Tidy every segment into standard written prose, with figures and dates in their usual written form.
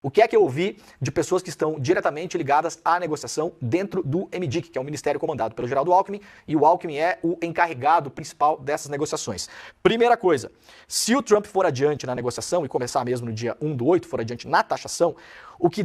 O que é que eu ouvi de pessoas que estão diretamente ligadas à negociação dentro do MDIC, que é o Ministério comandado pelo Geraldo Alckmin, e o Alckmin é o encarregado principal dessas negociações. Primeira coisa, se o Trump for adiante na negociação e começar mesmo no dia 1/8, for adiante na taxação, o que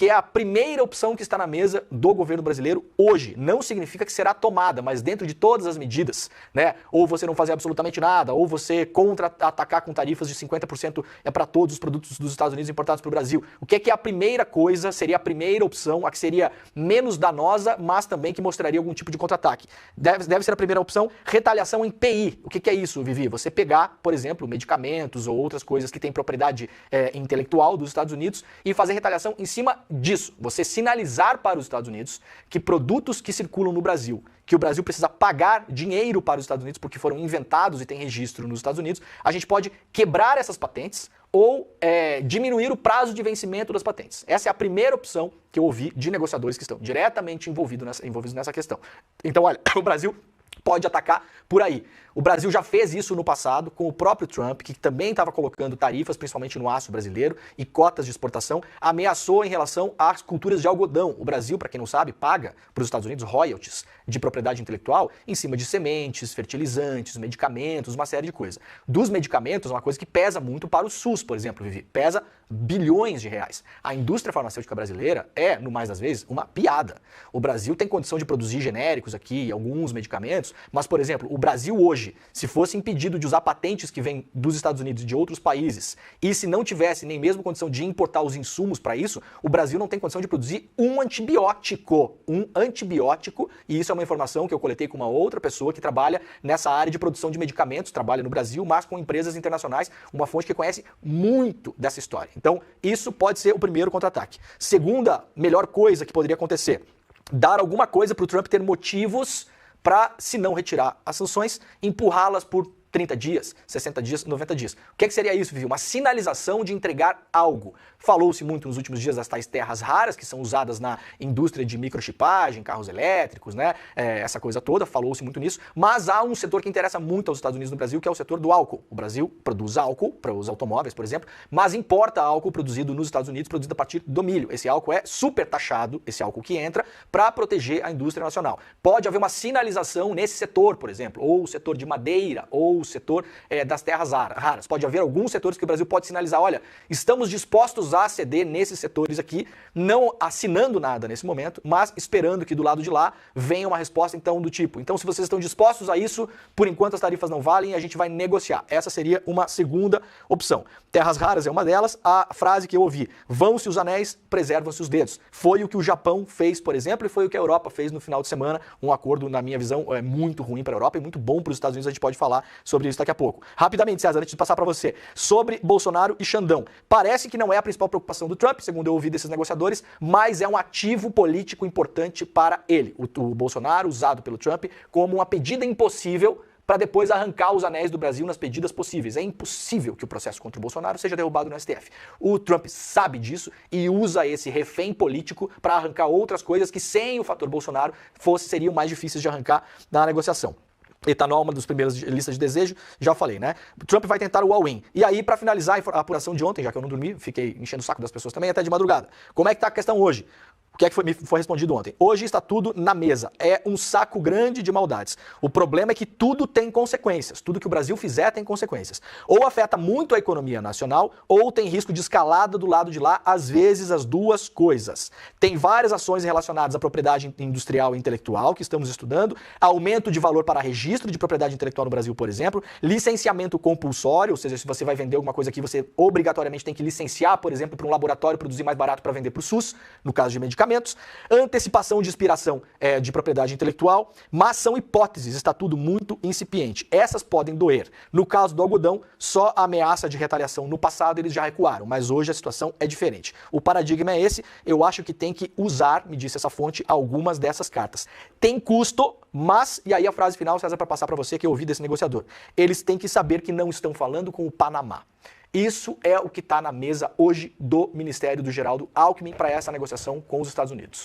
é a primeira opção que está na mesa do governo brasileiro hoje. Não significa que será tomada, mas dentro de todas as medidas, né? Ou você não fazer absolutamente nada, ou você contra-atacar com tarifas de 50% para todos os produtos dos Estados Unidos importados para o Brasil. O que é a primeira coisa, seria a primeira opção, a que seria menos danosa, mas também que mostraria algum tipo de contra-ataque? Deve ser a primeira opção, retaliação em PI. O que é isso, Vivi? Você pegar, por exemplo, medicamentos ou outras coisas que têm propriedade intelectual dos Estados Unidos e fazer retaliação em cima disso. Você sinalizar para os Estados Unidos que produtos que circulam no Brasil, que o Brasil precisa pagar dinheiro para os Estados Unidos porque foram inventados e têm registro nos Estados Unidos, a gente pode quebrar essas patentes ou diminuir o prazo de vencimento das patentes. Essa é a primeira opção que eu ouvi de negociadores que estão diretamente envolvidos nessa questão. Então, olha, o Brasil pode atacar por aí. O Brasil já fez isso no passado com o próprio Trump, que também estava colocando tarifas, principalmente no aço brasileiro, e cotas de exportação, ameaçou em relação às culturas de algodão. O Brasil, para quem não sabe, paga para os Estados Unidos royalties de propriedade intelectual em cima de sementes, fertilizantes, medicamentos, uma série de coisas. Dos medicamentos, uma coisa que pesa muito para o SUS, por exemplo, Vivi, pesa bilhões de reais. A indústria farmacêutica brasileira é, no mais das vezes, uma piada. O Brasil tem condição de produzir genéricos aqui, alguns medicamentos, mas, por exemplo, o Brasil hoje, se fosse impedido de usar patentes que vêm dos Estados Unidos e de outros países, e se não tivesse nem mesmo condição de importar os insumos para isso, o Brasil não tem condição de produzir um antibiótico. E isso é uma informação que eu coletei com uma outra pessoa que trabalha nessa área de produção de medicamentos, trabalha no Brasil, mas com empresas internacionais, uma fonte que conhece muito dessa história. Então, isso pode ser o primeiro contra-ataque. Segunda melhor coisa que poderia acontecer, dar alguma coisa para o Trump ter motivos para, se não retirar as sanções, empurrá-las por 30 dias, 60 dias, 90 dias. O que seria isso, Vivi? Uma sinalização de entregar algo. Falou-se muito nos últimos dias das tais terras raras, que são usadas na indústria de microchipagem, carros elétricos, né? Essa coisa toda, falou-se muito nisso. Mas há um setor que interessa muito aos Estados Unidos no Brasil, que é o setor do álcool. O Brasil produz álcool para os automóveis, por exemplo, mas importa álcool produzido nos Estados Unidos, produzido a partir do milho. Esse álcool é super taxado, esse álcool que entra, para proteger a indústria nacional. Pode haver uma sinalização nesse setor, por exemplo, ou o setor de madeira, ou o setor das terras raras. Pode haver alguns setores que o Brasil pode sinalizar, olha, estamos dispostos a ceder nesses setores aqui, não assinando nada nesse momento, mas esperando que do lado de lá venha uma resposta então do tipo, então se vocês estão dispostos a isso, por enquanto as tarifas não valem, a gente vai negociar. Essa seria uma segunda opção. Terras raras é uma delas. A frase que eu ouvi, vão-se os anéis, preservam-se os dedos. Foi o que o Japão fez, por exemplo, e foi o que a Europa fez no final de semana, um acordo, na minha visão, muito ruim para a Europa e muito bom para os Estados Unidos, a gente pode falar sobre isso daqui a pouco. Rapidamente, César, antes de passar para você, sobre Bolsonaro e Xandão. Parece que não é a principal preocupação do Trump, segundo eu ouvi desses negociadores, mas é um ativo político importante para ele. O Bolsonaro, usado pelo Trump, como uma pedida impossível para depois arrancar os anéis do Brasil nas pedidas possíveis. É impossível que o processo contra o Bolsonaro seja derrubado no STF. O Trump sabe disso e usa esse refém político para arrancar outras coisas que, sem o fator Bolsonaro, seriam mais difíceis de arrancar na negociação. Etanol, uma das primeiras listas de desejo, já falei, né? Trump vai tentar o all-in. E aí, para finalizar a apuração de ontem, já que eu não dormi, fiquei enchendo o saco das pessoas também, até de madrugada. Como é que tá a questão hoje? O que é que me foi respondido ontem? Hoje está tudo na mesa. É um saco grande de maldades. O problema é que tudo tem consequências. Tudo que o Brasil fizer tem consequências. Ou afeta muito a economia nacional, ou tem risco de escalada do lado de lá, às vezes as duas coisas. Tem várias ações relacionadas à propriedade industrial e intelectual que estamos estudando, aumento de valor para registro de propriedade intelectual no Brasil, por exemplo, licenciamento compulsório, ou seja, se você vai vender alguma coisa aqui, você obrigatoriamente tem que licenciar, por exemplo, para um laboratório produzir mais barato para vender para o SUS, no caso de medicamentos, antecipação de expiração de propriedade intelectual, mas são hipóteses, está tudo muito incipiente. Essas podem doer. No caso do algodão, só a ameaça de retaliação no passado eles já recuaram, mas hoje a situação é diferente. O paradigma é esse, eu acho que tem que usar, me disse essa fonte, algumas dessas cartas. Tem custo, mas, e aí a frase final, César, para passar para você que eu ouvi desse negociador, eles têm que saber que não estão falando com o Panamá. Isso é o que está na mesa hoje do Ministério do Geraldo Alckmin para essa negociação com os Estados Unidos.